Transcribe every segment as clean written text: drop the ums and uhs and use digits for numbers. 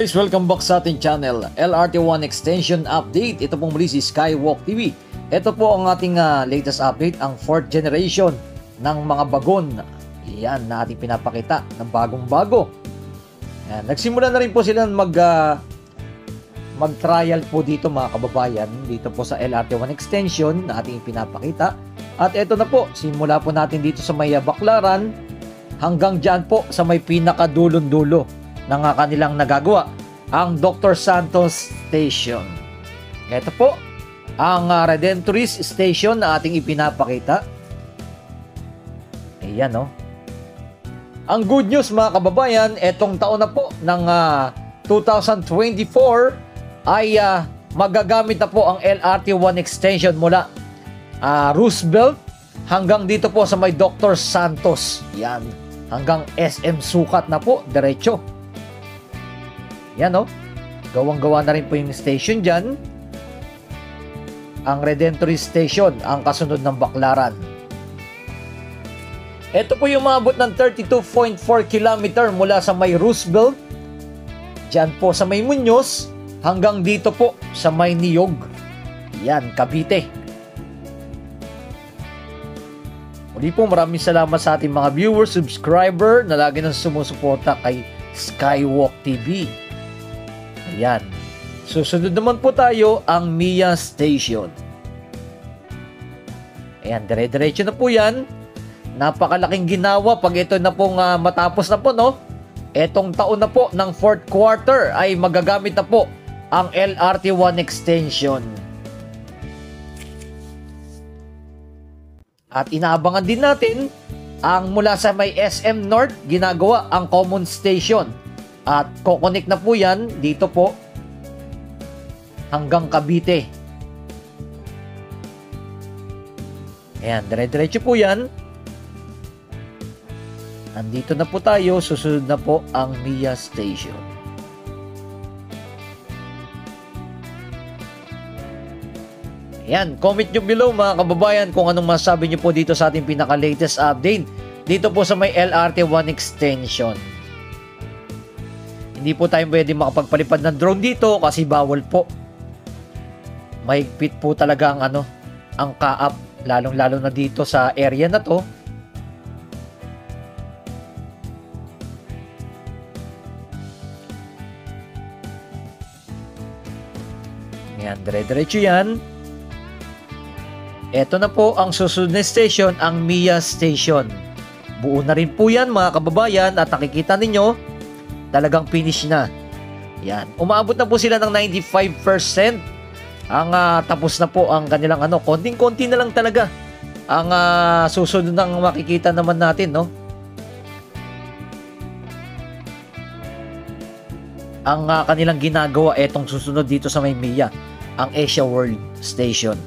Guys, welcome back sa ating channel, LRT1 Extension Update. Ito pong muli si Skywalk TV. Ito po ang ating latest update, ang 4th generation ng mga bagon. Yan na ating pinapakita ng bagong-bago. Nagsimula na rin po sila mag-trial po dito mga kababayan, dito po sa LRT1 Extension na ating pinapakita. At ito na po, simula po natin dito sa may Baclaran hanggang dyan po sa may pinakadulon-dulo ng kanilang nagagawa, ang Dr. Santos Station. Ito po ang Redemptorist Station na ating ipinapakita. Ayan, no? Ang good news mga kababayan, etong taon na po ng 2024 ay magagamit na po ang LRT1 Extension mula Roosevelt hanggang dito po sa may Dr. Santos. Yan, hanggang SM Sukat na po, diretso. Yan, no? Gawang-gawa na rin po yung station dyan. Ang Redemptorist Station, ang kasunod ng Baclaran. Ito po yung maabot ng 32.4 km mula sa may Roosevelt, dyan po sa may Muñoz, hanggang dito po sa may Niyog. Yan, Cavite. Muli po, maraming salamat sa ating mga viewers, subscriber na lagi nang sumusuporta kay Skywalk TV. Ayan. Susunod naman po tayo ang Mia Station. Ayan, dire-diretso na po yan. Napakalaking ginawa pag ito na pong matapos na po, no? Etong taon na po ng 4th quarter ay magagamit na po ang LRT1 Extension. At inaabangan din natin ang mula sa may SM North ginagawa ang Common Station. At kokonek na po yan dito po hanggang Cavite. Ayan, dire-diretso po yan. Andito na po tayo, susunod na po ang Mia Station. Ayan, comment nyo below mga kababayan kung anong masasabi nyo po dito sa ating pinaka-latest update dito po sa may LRT1 Extension. Hindi po tayo pwede makapagpalipad ng drone dito kasi bawal po. Mahigpit po talaga ang ang kaap, lalong-lalo na dito sa area na to. Yan, dire-diretso yan. Ito na po ang susunod na station, ang Mia Station. Buo na rin po yan mga kababayan at nakikita ninyo, talagang finish na. Yan. Umaabot na po sila ng 95%. Ang tapos na po ang kanilang konting-konti na lang talaga ang susunod ng makikita naman natin, no? Ang kanilang ginagawa etong susunod dito sa may Mia, ang Asia World Station.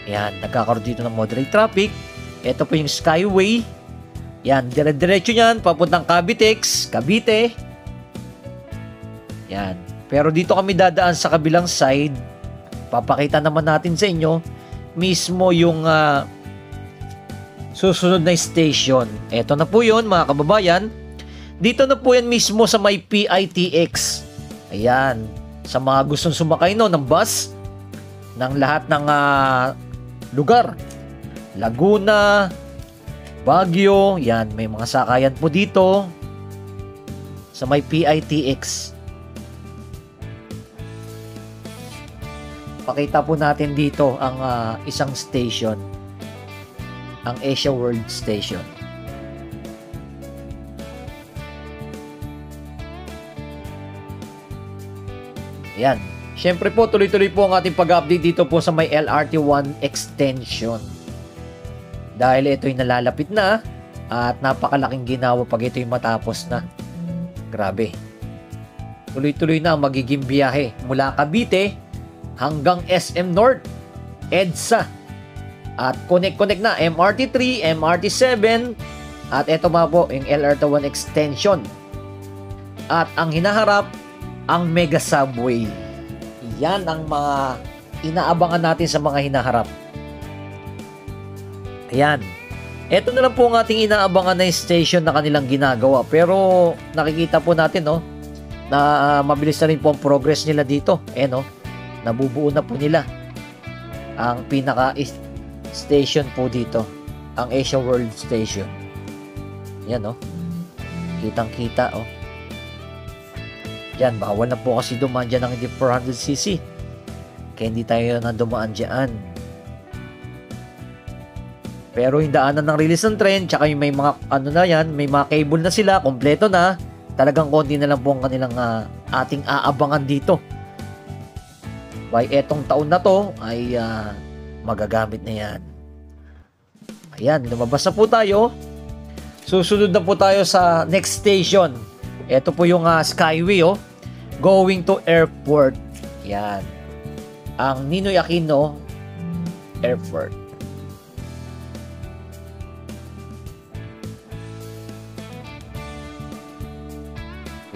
Yan, nagkakaroon dito ng moderate traffic. Ito po yung Skyway. Yan, dire-diretso yan, papuntang Cavitex, Cavite. Yan. Pero dito kami dadaan sa kabilang side. Papakita naman natin sa inyo mismo yung susunod na station. Ito na po yun mga kababayan. Dito na po yan mismo sa may PITX. Ayan. Sa mga gustong sumakay ng bus ng lahat ng lugar. Laguna, Baguio, yan, may mga sakayan po dito sa may PITX. Pakita po natin dito ang isang station, ang Asia World Station. Yan. Siyempre po, tuloy-tuloy po ang ating pag-update dito po sa may LRT1 Extension. Dahil ito'y nalalapit na at napakalaking ginawa pag ito'y matapos na. Grabe. Tuloy-tuloy na ang magiging biyahe mula Cavite hanggang SM North, EDSA. At connect na MRT3, MRT7 at ito pa po yung LRT1 Extension. At ang hinaharap, ang Mega Subway. Yan ang mga inaabangan natin sa mga hinaharap. Ayan. Ito na lang po ang ating inaabangan na station na kanilang ginagawa. Pero nakikita po natin, no, na mabilis na rin po ang progress nila dito. No, nabubuo na po nila ang pinaka station po dito, ang Asia World Station. Yan, no, kitang-kita, oh. Yan, bawal na po kasi dumaan dyan ng hindi 400cc. Kaya hindi tayo na dumaan dyan. Pero yung daanan ng release ng train, tsaka yung may mga, ano na yan, may mga cable na sila, kompleto na. Talagang konti na lang po ang kanilang ating aabangan dito. By etong taon na to, ay magagamit na yan. Ayan, lumabas na po tayo. Susunod na po tayo sa next station. Ito po yung Skyway, oh. Going to airport. Yan. Ang Ninoy Aquino Airport.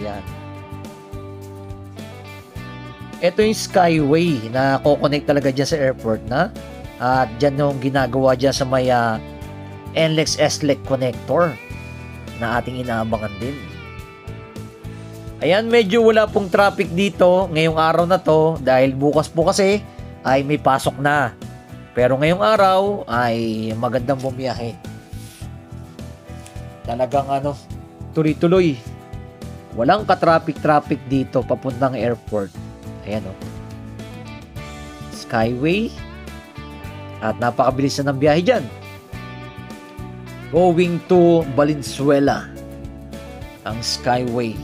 Yan. Ito yung Skyway na kukonect talaga dyan sa airport na. At dyan yung ginagawa dyan sa may NLEX SLEC connector na ating inaabangan din. Ayan, medyo wala pong traffic dito ngayong araw na to dahil bukas po kasi ay may pasok na. Pero ngayong araw ay magandang bumiyahe. Talagang tuloy-tuloy. Walang ka-traffic dito papuntang airport. Ayan, oh. Skyway. At napakabilis na ng biyahe dyan. Going to Valenzuela. Ang Skyway.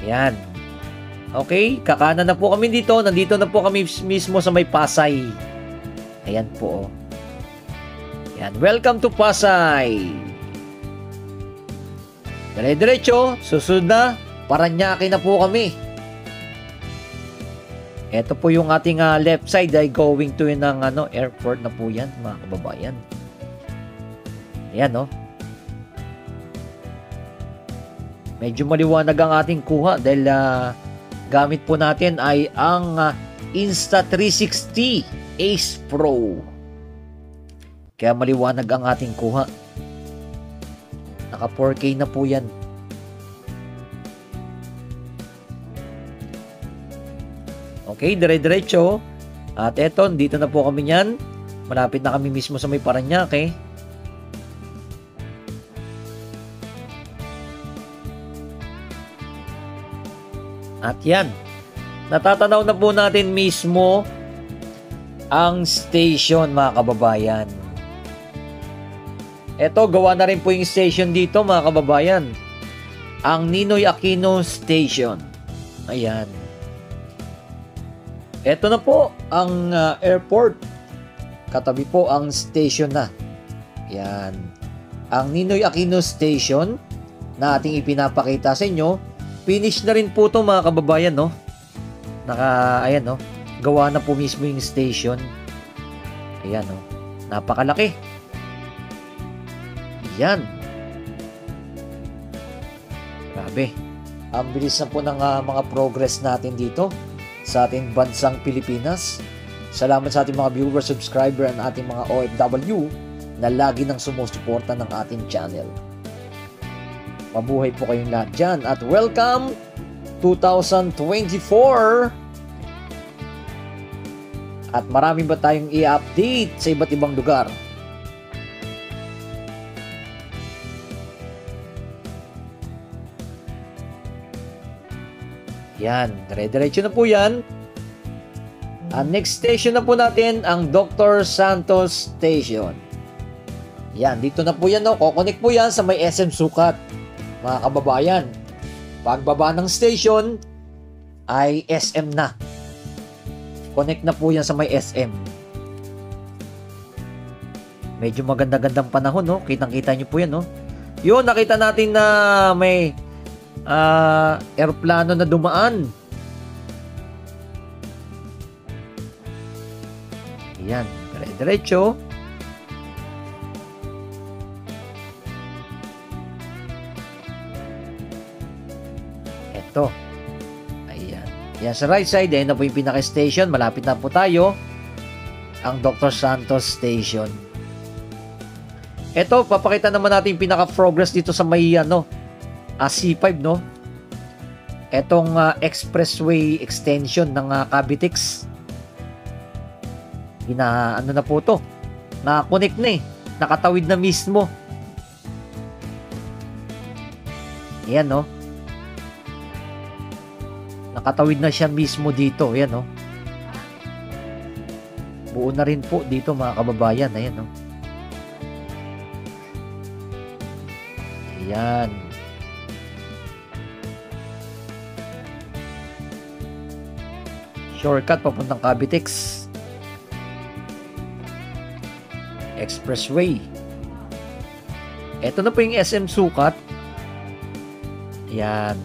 Ayan. Okay, kakanan na po kami dito. Nandito na po kami mismo sa may Pasay. Ayan po. Ayan, welcome to Pasay. Dire-diretso, susunod na, Paranaque na po kami. Ito po yung ating left side ay going to yun ng airport na po yan, mga kababayan. Ayan, no. Medyo maliwanag ang ating kuha dahil gamit po natin ay ang Insta360 Ace Pro. Kaya maliwanag ang ating kuha. Naka 4K na po yan. Okay, dire-diretso. At eto, dito na po kami yan. Malapit na kami mismo sa may Paranaque. At yan, natatanaw na po natin mismo ang station, mga kababayan. Ito, gawa na rin po yung station dito, mga kababayan. Ang Ninoy Aquino Station. Ayan. Ito na po ang airport. Katabi po ang station na. Ayan. Ang Ninoy Aquino Station na ating ipinapakita sa inyo. Finish na rin po ito, mga kababayan, no? Ayan, no? Gawa na po mismo yung station. Ayan, no? Napakalaki. Ayan. Grabe. Ang bilis na po ng mga progress natin dito sa ating bansang Pilipinas. Salamat sa ating mga viewers, subscriber, and ating mga OFW na lagi nang sumusuporta ng ating channel. Mabuhay po kayong lahat dyan. At welcome 2024. At marami ba tayong i-update sa iba't ibang lugar? Yan. Dire-diretso na po yan. Ang next station na po natin, ang Dr. Santos Station. Yan. Dito na po yan. No? Kukonek po yan sa may SM Sukat. Mga kababayan, pagbaba ng station ay SM na. Connect na po yan sa may SM. Medyo maganda-gandang panahon, no? Kitang-kita nyo po yan, no? Yun, nakita natin na may aeroplano na dumaan. Yan, dire-diretso. Ito. Yan sa right side, ayan na po yung pinaka-station. Malapit na po tayo. Ang Dr. Santos Station. Ito, papakita naman natin yung pinaka-progress dito sa may C5, no? Etong expressway extension ng Cavitex. Na po to? Na-connect na eh. Nakatawid na mismo. Ayan, no? Nakatawid na siya mismo dito. Ayan, no? Buo na rin po dito, mga kababayan. Ayan, no? Ayan. Shortcut papuntang Cavitex. Expressway. Ito na po yung SM Sukat. Ayan.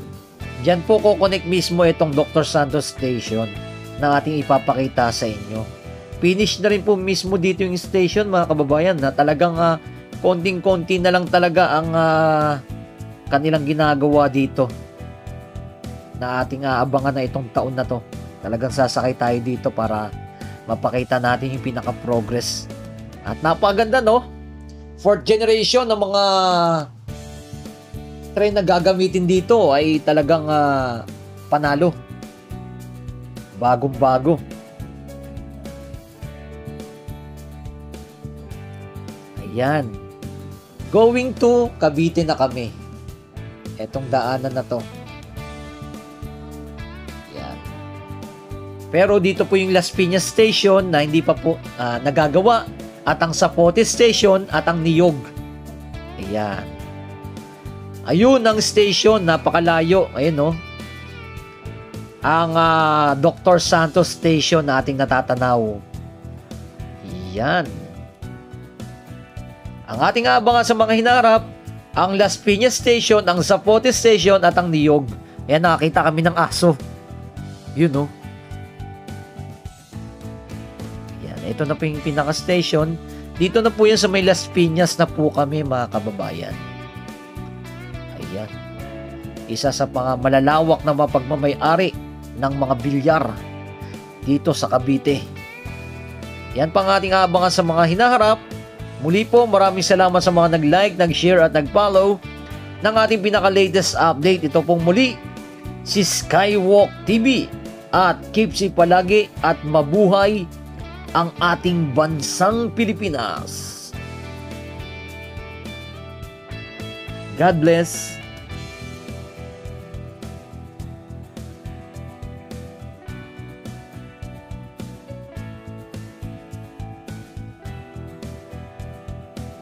Diyan po ko-connect mismo itong Dr. Santos Station na ating ipapakita sa inyo. Finish na rin po mismo dito yung station, mga kababayan, na talagang konting-konti na lang talaga ang kanilang ginagawa dito na ating aabangan na itong taon na to. Talagang sasakay tayo dito para mapakita natin yung pinaka-progress. At napaganda, no? 4th generation ng mga train na gagamitin dito ay talagang panalo. Bagong-bago. Ayan. Going to Cavite na kami. Etong daanan na to. Ayan. Pero dito po yung Las Piñas Station na hindi pa po nagagawa. At ang Zapote Station at ang Niyog. Ayan. Ayun ang station, napakalayo. Ayun, no? Ang Dr. Santos Station na ating natatanaw. Ayan. Ang ating abangan sa mga hinarap, ang Las Piñas Station, ang Zapote Station at ang Niyog. Ayan, nakakita kami ng aso. Yun, no? Ayan, ito na po yung pinaka-station. Dito na po yan sa may Las Piñas na po kami, mga kababayan. Ayan. Isa sa mga malalawak na mapagmamay-ari ng mga bilyar dito sa Cavite. Yan pang ating abangan sa mga hinaharap. Muli po, maraming salamat sa mga nag-like, nag-share at nag-follow ng ating pinaka-latest update. Ito pong muli, si Skywalk TV. At keep safe palagi at mabuhay ang ating bansang Pilipinas. God bless.